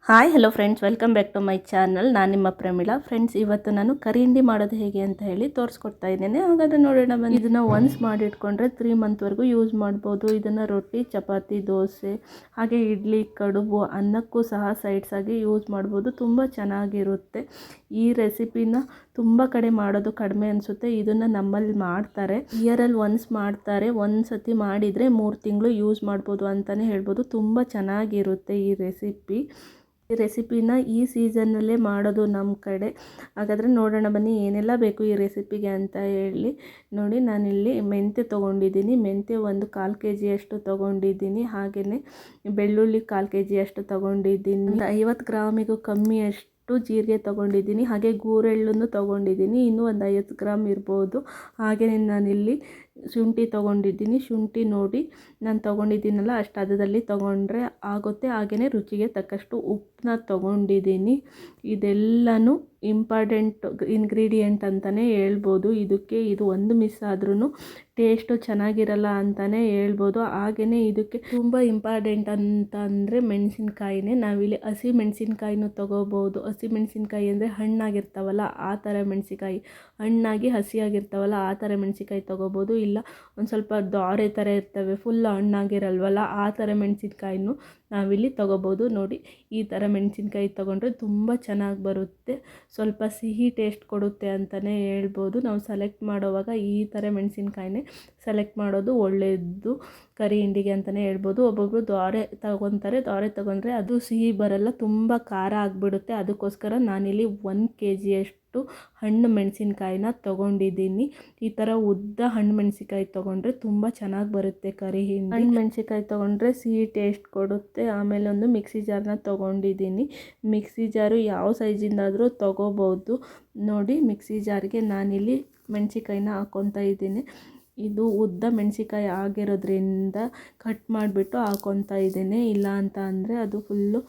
Hi hello friends, welcome back to my channel. ನಾನು ನಿಮ್ಮ Pramila. Friends, ಇವತ್ತು ನಾನು ಕರಿ ಹಿಂಡಿ ಮಾಡೋದು ಹೇಗೆ ಅಂತ ಹೇಳಿ ತೋರಿಸ್ಕೊಡ್ತಾ ಇದ್ದೇನೆ. ಹಾಗಾದರೆ ನೋಡೋಣ ಬನ್ನಿ. ಇದನ್ನು ಒನ್ಸ್ ಮಾಡಿಟ್ಕೊಂಡ್ರೆ 3 ಮಂತ್ವರೆಗೂ ಯೂಸ್ ಮಾಡ್ಬೋದು. ಇದನ್ನು ರೊಟ್ಟಿ, ಚಪಾತಿ, ದೋಸೆ, ಹಾಗೆ ಇಡ್ಲಿ, ಕಡುಬು, ಅನ್ನಕ್ಕೂ ಸಹ ಸೈಡ್ಸ್ ಆಗಿ ಯೂಸ್ ಮಾಡ್ಬೋದು. ತುಂಬ ಚೆನ್ನಾಗಿರುತ್ತೆ. ಈ ರೆಸಿಪಿನ ತುಂಬ ಕಡೆ ಮಾಡೋದು ಕಡಿಮೆ ಅನಿಸುತ್ತೆ. ಇದನ್ನು ನಮ್ಮಲ್ಲಿ ಮಾಡ್ತಾರೆ, ಇಯರಲ್ಲಿ ಒನ್ಸ್ ಮಾಡ್ತಾರೆ. ಒಂದು ಸತಿ ಮಾಡಿದರೆ 3 ತಿಂಗಳು ಯೂಸ್ ಮಾಡ್ಬೋದು ಅಂತಲೇ ಹೇಳ್ಬೋದು. ತುಂಬ ಚೆನ್ನಾಗಿರುತ್ತೆ ಈ ರೆಸಿಪಿ. ಈ ರೆಸಿಪಿನ ಈ ಸೀಸನ್ನಲ್ಲೇ ಮಾಡೋದು ನಮ್ಮ ಕಡೆ. ಹಾಗಾದರೆ ನೋಡೋಣ ಬನ್ನಿ ಏನೆಲ್ಲ ಬೇಕು ಈ ರೆಸಿಪಿಗೆ ಅಂತ ಹೇಳಿ. ನೋಡಿ, ನಾನಿಲ್ಲಿ ಮೆಂತ್ಯ ತೊಗೊಂಡಿದ್ದೀನಿ. ಮೆಂತ್ಯ ಒಂದು 1/4 kg ಅಷ್ಟು ತೊಗೊಂಡಿದ್ದೀನಿ. ಹಾಗೆಯೇ ಬೆಳ್ಳುಳ್ಳಿ 1/4 kg ಅಷ್ಟು ತೊಗೊಂಡಿದ್ದೀನಿ. 50 ಗ್ರಾಮಿಗೂ ಕಮ್ಮಿ ಅಷ್ಟು ಜೀರಿಗೆ ತೊಗೊಂಡಿದ್ದೀನಿ. ಹಾಗೆ ಗೂರೆಳ್ಳನ್ನು ತೊಗೊಂಡಿದ್ದೀನಿ. ಇನ್ನೂ ಒಂದು 50 ಗ್ರಾಮ್ ಇರ್ಬೋದು. ಹಾಗೆಯೇ ನಾನಿಲ್ಲಿ ಶುಂಠಿ ತೊಗೊಂಡಿದ್ದೀನಿ. ಶುಂಠಿ ನೋಡಿ ನಾನು ತೊಗೊಂಡಿದ್ದೀನಲ್ಲ ಅಷ್ಟು ಹದದಲ್ಲಿ ತೊಗೊಂಡ್ರೆ ಆಗುತ್ತೆ. ಹಾಗೆಯೇ ರುಚಿಗೆ ತಕ್ಕಷ್ಟು ಉಪ್ಪನ್ನ ತೊಗೊಂಡಿದ್ದೀನಿ. ಇದೆಲ್ಲನೂ ಇಂಪಾರ್ಟೆಂಟ್ ಇಂಗ್ರೀಡಿಯೆಂಟ್ ಅಂತಲೇ ಹೇಳ್ಬೋದು. ಇದು ಒಂದು ಮಿಸ್ ಆದ್ರೂ ಟೇಸ್ಟು ಚೆನ್ನಾಗಿರಲ್ಲ ಅಂತಲೇ ಹೇಳ್ಬೋದು. ಹಾಗೆಯೇ ಇದಕ್ಕೆ ತುಂಬ ಇಂಪಾರ್ಟೆಂಟ್ ಅಂತ ಅಂದರೆ ಮೆಣಸಿನ್ಕಾಯಿನೇ. ನಾವಿಲ್ಲಿ ಹಸಿ ಮೆಣಸಿನ್ಕಾಯಿನೂ ತೊಗೋಬೋದು. ಹಸಿ ಮೆಣಸಿನ್ಕಾಯಿ ಅಂದರೆ ಹಣ್ಣಾಗಿರ್ತಾವಲ್ಲ ಆ ಥರ ಮೆಣಸಿನ್ಕಾಯಿ, ಹಣ್ಣಾಗಿ ಹಸಿಯಾಗಿರ್ತಾವಲ್ಲ ಆ ಥರ ಮೆಣಸಿನ್ಕಾಯಿ ತೊಗೋಬೋದು. ಇಲ್ಲ ಒಂದು ಸ್ವಲ್ಪ ದಾರೆ ಥರ ಇರ್ತವೆ, ಫುಲ್ ಹಣ್ಣಾಗಿರಲ್ವಲ್ಲ ಆ ಥರ ಮೆಣಸಿನ್ಕಾಯಿನೂ ನಾವಿಲ್ಲಿ ತೊಗೋಬೋದು. ನೋಡಿ, ಈ ಥರ ಮೆಣಸಿನ್ಕಾಯಿ ತೊಗೊಂಡ್ರೆ ತುಂಬ ಚೆನ್ನಾಗಿ ಬರುತ್ತೆ. ಸ್ವಲ್ಪ ಸಿಹಿ ಟೇಸ್ಟ್ ಕೊಡುತ್ತೆ ಅಂತಲೇ ಹೇಳ್ಬೋದು. ನಾವು ಸೆಲೆಕ್ಟ್ ಮಾಡೋವಾಗ ಈ ಥರ ಮೆಣಸಿನ್ಕಾಯಿನೇ ಸೆಲೆಕ್ಟ್ ಮಾಡೋದು ಒಳ್ಳೆಯದು ಕರಿ ಹಿಂಡಿಗೆ ಅಂತಲೇ ಹೇಳ್ಬೋದು. ಒಬ್ಬೊಬ್ಬರು ದ್ವಾರೆ ತೊಗೊಂಡ್ರೆ ಅದು ಸಿಹಿ ಬರಲ್ಲ, ತುಂಬ ಖಾರ ಆಗಿಬಿಡುತ್ತೆ. ಅದಕ್ಕೋಸ್ಕರ ನಾನಿಲ್ಲಿ 1 kg ಅಷ್ಟು ಹಣ್ಣು ಮೆಣಸಿನ್ಕಾಯಿನ ತೊಗೊಂಡಿದ್ದೀನಿ. ಈ ಥರ ಉದ್ದ ಹಣ್ಣು ಮೆಣಸಿನ್ಕಾಯಿ ತೊಗೊಂಡ್ರೆ ತುಂಬ ಚೆನ್ನಾಗಿ ಬರುತ್ತೆ ಕರಿ ಹಿಂಡಿ. ಹಣ್ಣು ಮೆಣಸಿನ್ಕಾಯಿ ತೊಗೊಂಡ್ರೆ ಸಿಹಿ ಟೇಸ್ಟ್ ಕೊಡುತ್ತೆ. ಆಮೇಲೆ ಒಂದು ಮಿಕ್ಸಿ ಜಾರನ್ನ ತೊಗೊಂಡಿದ್ದೀನಿ. ಮಿಕ್ಸಿ ಜಾರು ಯಾವ ಸೈಜಿಂದಾದರೂ ತೊಗೋಬೋದು. ನೋಡಿ, ಮಿಕ್ಸಿ ಜಾರ್ಗೆ ನಾನಿಲ್ಲಿ ಮೆಣಸಿನ್ಕಾಯಿನ ಹಾಕ್ಕೊತಾ ಇದ್ದೀನಿ. ಇದು ಉದ್ದ ಮೆಣಸಿನ್ಕಾಯಿ ಆಗಿರೋದ್ರಿಂದ ಕಟ್ ಮಾಡಿಬಿಟ್ಟು ಹಾಕ್ಕೊತಾ ಇದ್ದೇನೆ. ಇಲ್ಲ ಅಂತ ಅಂದರೆ ಅದು ಫುಲ್ಲು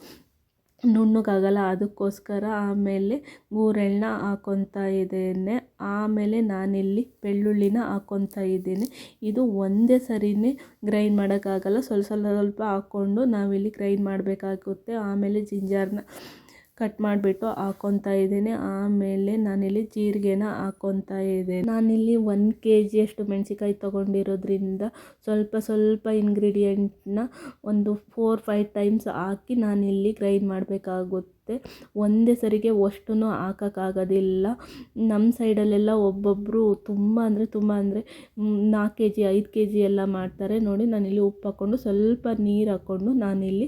ನುಣ್ಣಗಾಗಲ್ಲ, ಅದಕ್ಕೋಸ್ಕರ. ಆಮೇಲೆ ಗೂರೆಳ್ಳನ್ನ ಹಾಕ್ಕೊತಾ ಇದ್ದೇನೆ. ಆಮೇಲೆ ನಾನಿಲ್ಲಿ ಬೆಳ್ಳುಳ್ಳಿನ ಹಾಕ್ಕೊತಾ ಇದ್ದೇನೆ. ಇದು ಒಂದೇ ಸರಿನೇ ಗ್ರೈಂಡ್ ಮಾಡೋಕ್ಕಾಗಲ್ಲ, ಸ್ವಲ್ಪ ಹಾಕ್ಕೊಂಡು ನಾವಿಲ್ಲಿ ಗ್ರೈಂಡ್ ಮಾಡಬೇಕಾಗುತ್ತೆ. ಆಮೇಲೆ ಜಿಂಜರ್ನ ಕಟ್ ಮಾಡಿಬಿಟ್ಟು ಹಾಕ್ಕೊತಾ ಇದ್ದೇನೆ. ಆಮೇಲೆ ನಾನಿಲ್ಲಿ ಜೀರಿಗೆನ ಹಾಕ್ಕೊತಾ ಇದ್ದೇನೆ. ನಾನಿಲ್ಲಿ 1 kg ಅಷ್ಟು ಮೆಣಸಿನ್ಕಾಯಿ ತೊಗೊಂಡಿರೋದ್ರಿಂದ ಸ್ವಲ್ಪ ಇಂಗ್ರೀಡಿಯೆಂಟ್ನ ಒಂದು 4-5 ಟೈಮ್ಸ್ ಹಾಕಿ ನಾನಿಲ್ಲಿ ಗ್ರೈಂಡ್ ಮಾಡಬೇಕಾಗುತ್ತೆ. ಒಂದೇ ಸರಿಗೆ ಅಷ್ಟೂ ಹಾಕೋಕ್ಕಾಗೋದಿಲ್ಲ. ನಮ್ಮ ಸೈಡಲ್ಲೆಲ್ಲ ಒಬ್ಬೊಬ್ಬರು ತುಂಬ ಅಂದರೆ 4 kg 5 kg ಎಲ್ಲ ಮಾಡ್ತಾರೆ. ನೋಡಿ, ನಾನಿಲ್ಲಿ ಉಪ್ಪು ಹಾಕ್ಕೊಂಡು ಸ್ವಲ್ಪ ನೀರು ಹಾಕ್ಕೊಂಡು ನಾನಿಲ್ಲಿ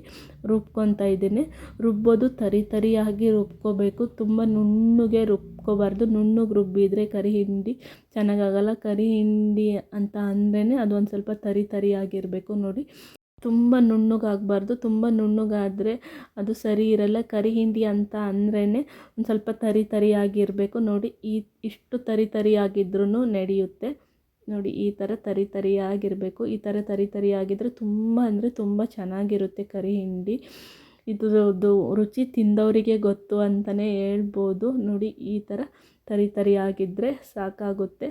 ರುಬ್ಕೊತಾ ಇದ್ದೇನೆ. ರುಬ್ಬೋದು ತರಿಯಾಗಿ ರುಬ್ಕೋಬೇಕು, ತುಂಬ ನುಣ್ಣಗೆ ರುಬ್ಕೋಬಾರ್ದು. ನುಣ್ಣಗೆ ರುಬ್ಬಿದರೆ ಕರಿ ಹಿಂಡಿ ಚೆನ್ನಾಗಾಗಲ್ಲ. ಕರಿ ಹಿಂಡಿ ಅಂತ ಅಂದ್ರೇ ಅದು ಒಂದು ಸ್ವಲ್ಪ ತರಿಯಾಗಿರಬೇಕು. ನೋಡಿ, ತುಂಬ ನುಣ್ಣಗಾಗಬಾರ್ದು. ತುಂಬ ನುಣ್ಣಗಾದರೆ ಅದು ಸರಿ ಇರಲ್ಲ. ಕರಿ ಹಿಂಡಿ ಅಂತ ಅಂದ್ರೇ ಒಂದು ಸ್ವಲ್ಪ ತರಿಯಾಗಿರಬೇಕು. ನೋಡಿ, ಇಷ್ಟು ತರಿಯಾಗಿದ್ರೂ ನಡೆಯುತ್ತೆ. ನೋಡಿ, ಈ ಥರ ತರಿಯಾಗಿರಬೇಕು. ಈ ಥರ ತರಿಯಾಗಿದ್ದರೆ ತುಂಬ ಅಂದರೆ ತುಂಬ ಚೆನ್ನಾಗಿರುತ್ತೆ ಕರಿ ಹಿಂಡಿ. ಇದು ರುಚಿ ತಿಂದವರಿಗೆ ಗೊತ್ತು ಅಂತಲೇ ಹೇಳ್ಬೋದು. ನೋಡಿ, ಈ ಥರ ತರಿಯಾಗಿದ್ದರೆ ಸಾಕಾಗುತ್ತೆ.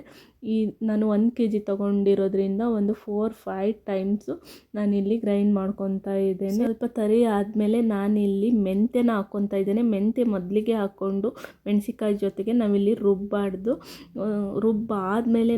ನಾನು 1 kg ತೊಗೊಂಡಿರೋದ್ರಿಂದ ಒಂದು 4-5 ಟೈಮ್ಸು ನಾನಿಲ್ಲಿ ಗ್ರೈಂಡ್ ಮಾಡ್ಕೊತಾ ಇದ್ದೇನೆ. ಸ್ವಲ್ಪ ತರಿ ಆದಮೇಲೆ ನಾನಿಲ್ಲಿ ಮೆಂತ್ಯನ ಹಾಕ್ಕೊತಾ ಇದ್ದೇನೆ. ಮೆಂತ್ಯ ಮೊದಲಿಗೆ ಹಾಕ್ಕೊಂಡು ಮೆಣಸಿನ್ಕಾಯಿ ಜೊತೆಗೆ ನಾವಿಲ್ಲಿ ರುಬ್ಬಾರ್ದು. ರುಬ್ಬಾದಮೇಲೆ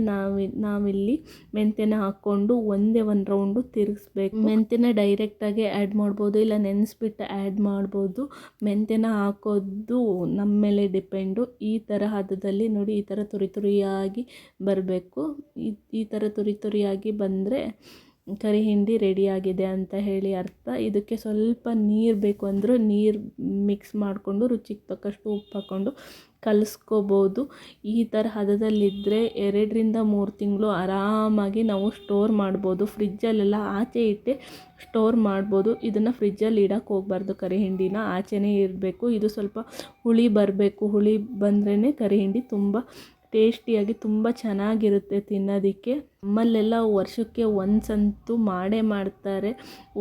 ನಾವಿಲ್ಲಿ ಮೆಂತ್ಯನ ಹಾಕ್ಕೊಂಡು ಒಂದು ರೌಂಡು ತಿರುಗಿಸ್ಬೇಕು. ಮೆಂತ್ಯನ ಡೈರೆಕ್ಟಾಗಿ ಆ್ಯಡ್ ಮಾಡ್ಬೋದು, ಇಲ್ಲ ನೆನೆಸ್ಬಿಟ್ಟು ಆ್ಯಡ್ ಮಾಡ್ಬೋದು. ಮೆಂತ್ಯನ ಹಾಕೋದು ನಮ್ಮ ಮೇಲೆ ಡಿಪೆಂಡು. ಈ ಥರ ಹದದಲ್ಲಿ ನೋಡಿ, ಈ ಥರ ತುರಿಯಾಗಿ ಬರಬೇಕು. ಈ ಥರ ತುರಿಯಾಗಿ ಬಂದರೆ ಕರಿ ಹಿಂಡಿ ರೆಡಿಯಾಗಿದೆ ಅಂತ ಹೇಳಿ ಅರ್ಥ. ಇದಕ್ಕೆ ಸ್ವಲ್ಪ ನೀರು ಬೇಕು ಅಂದರೂ ನೀರು ಮಿಕ್ಸ್ ಮಾಡಿಕೊಂಡು ರುಚಿಗೆ ತಕ್ಕಷ್ಟು ಉಪ್ಪು ಹಾಕ್ಕೊಂಡು ಕಲಿಸ್ಕೋಬೋದು. ಈ ಥರ ಹದದಲ್ಲಿದ್ದರೆ 2-3 ತಿಂಗಳು ಆರಾಮಾಗಿ ನಾವು ಸ್ಟೋರ್ ಮಾಡ್ಬೋದು. ಫ್ರಿಜ್ಜಲ್ಲೆಲ್ಲ ಆಚೆ ಇಟ್ಟೆ ಸ್ಟೋರ್ ಮಾಡ್ಬೋದು. ಇದನ್ನು ಫ್ರಿಜ್ಜಲ್ಲಿ ಇಡೋಕ್ಕೆ ಹೋಗಬಾರ್ದು. ಕರಿ ಹಿಂಡಿನ ಆಚೆನೇ ಇರಬೇಕು. ಇದು ಸ್ವಲ್ಪ ಹುಳಿ ಬರಬೇಕು. ಹುಳಿ ಬಂದ್ರೇ ಕರಿ ಹಿಂಡಿ ತುಂಬ ಟೇಸ್ಟಿಯಾಗಿ ತುಂಬ ಚೆನ್ನಾಗಿರುತ್ತೆ ತಿನ್ನೋದಕ್ಕೆ. ನಮ್ಮಲ್ಲೆಲ್ಲ ವರ್ಷಕ್ಕೆ ಒಂದ್ಸಂತೂ ಮಾಡೇ ಮಾಡ್ತಾರೆ.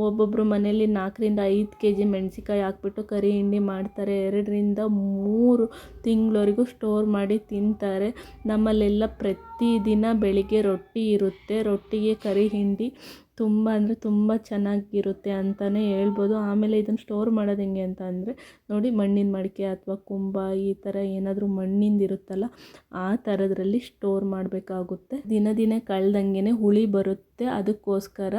ಒಬ್ಬೊಬ್ಬರು ಮನೇಲಿ 4-5 kg ಮೆಣಸಿನ್ಕಾಯಿ ಹಾಕ್ಬಿಟ್ಟು ಕರಿ ಹಿಂಡಿ ಮಾಡ್ತಾರೆ. 2-3 ತಿಂಗಳವರೆಗೂ ಸ್ಟೋರ್ ಮಾಡಿ ತಿಂತಾರೆ. ನಮ್ಮಲ್ಲೆಲ್ಲ ಪ್ರತಿದಿನ ಬೆಳಿಗ್ಗೆ ರೊಟ್ಟಿ ಇರುತ್ತೆ. ರೊಟ್ಟಿಗೆ ಕರಿ ಹಿಂಡಿ ತುಂಬ ಅಂದರೆ ತುಂಬ ಚೆನ್ನಾಗಿರುತ್ತೆ ಅಂತಲೇ ಹೇಳ್ಬೋದು. ಆಮೇಲೆ ಇದನ್ನು ಸ್ಟೋರ್ ಮಾಡೋದು ಹೆಂಗೆ ಅಂತ ಅಂದರೆ ನೋಡಿ, ಮಣ್ಣಿನ ಮಡಿಕೆ ಅಥವಾ ಕುಂಬ ಈ ಥರ ಏನಾದರೂ ಮಣ್ಣಿಂದು ಇರುತ್ತಲ್ಲ ಆ ಥರದ್ರಲ್ಲಿ ಸ್ಟೋರ್ ಮಾಡಬೇಕಾಗುತ್ತೆ. ದಿನ ಕಳೆದಂಗೆ ಹುಳಿ ಬರುತ್ತೆ. ಅದಕ್ಕೋಸ್ಕರ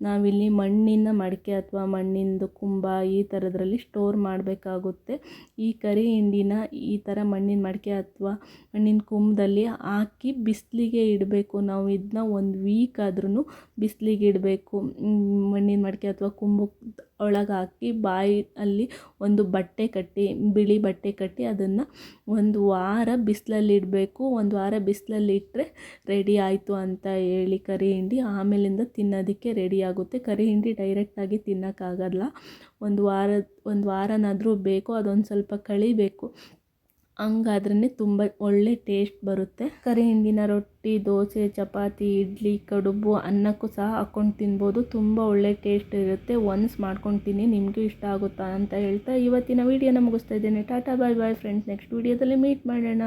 ನಾವಿಲ್ಲಿ ಮಣ್ಣಿನ ಮಡಿಕೆ ಅಥವಾ ಮಣ್ಣಿಂದು ಕುಂಬ ಈ ಥರದ್ರಲ್ಲಿ ಸ್ಟೋರ್ ಮಾಡಬೇಕಾಗುತ್ತೆ. ಈ ಕರಿ ಹಿಂಡಿನ ಈ ಥರ ಮಣ್ಣಿನ ಮಡಿಕೆ ಅಥವಾ ಮಣ್ಣಿನ ಕುಂಬದಲ್ಲಿ ಹಾಕಿ ಬಿಸಿಲಿಗೆ ಇಡಬೇಕು. ನಾವು ಇದನ್ನ 1 ವೀಕ್ ಆದ್ರೂ ಬಿಸಿಲಿಗೆ ಇಡಬೇಕು. ಮಣ್ಣಿನ ಮಡಿಕೆ ಅಥವಾ ಕುಂಬ ಒಳಗೆ ಹಾಕಿ ಬಾಯಲ್ಲಿ ಒಂದು ಬಟ್ಟೆ ಕಟ್ಟಿ, ಬಿಳಿ ಬಟ್ಟೆ ಕಟ್ಟಿ ಅದನ್ನು 1 ವಾರ ಬಿಸಿಲಲ್ಲಿ ಇಡಬೇಕು. 1 ವಾರ ಬಿಸಿಲಲ್ಲಿ ಇಟ್ಟರೆ ರೆಡಿ ಆಯಿತು ಅಂತ ಹೇಳಿ ಕರಿ ಹಿಂಡಿ. ಆಮೇಲಿಂದ ತಿನ್ನೋದಕ್ಕೆ ರೆಡಿ ಆಗುತ್ತೆ. ಕರಿ ಹಿಂಡಿ ಡೈರೆಕ್ಟಾಗಿ ತಿನ್ನೋಕ್ಕಾಗಲ್ಲ. 1 ವಾರನಾದರೂ ಬೇಕು. ಅದೊಂದು ಸ್ವಲ್ಪ ಕಳಿಬೇಕು. ಹಂಗಾದ್ರೇ ತುಂಬ ಒಳ್ಳೆ ಟೇಸ್ಟ್ ಬರುತ್ತೆ. ಕರಿ ಹಿಂಡಿನ ರೊಟ್ಟಿ, ದೋಸೆ, ಚಪಾತಿ, ಇಡ್ಲಿ, ಕಡುಬು, ಅನ್ನಕ್ಕೂ ಸಹ ಹಾಕ್ಕೊಂಡು ತಿನ್ಬೋದು. ತುಂಬ ಒಳ್ಳೆ ಟೇಸ್ಟ್ ಇರುತ್ತೆ. ಒನ್ಸ್ ಮಾಡ್ಕೊಂಡು ತಿನ್ನಿ, ನಿಮಗೂ ಇಷ್ಟ ಆಗುತ್ತಾ ಅಂತ ಹೇಳ್ತಾ ಇವತ್ತಿನ ವೀಡಿಯೋನ ಮುಗಿಸ್ತಾ ಇದ್ದೇನೆ. ಟಾಟಾ ಬಾಯ್ ಬಾಯ್ ಫ್ರೆಂಡ್ಸ್. ನೆಕ್ಸ್ಟ್ ವೀಡಿಯೋದಲ್ಲಿ ಮೀಟ್ ಮಾಡೋಣ.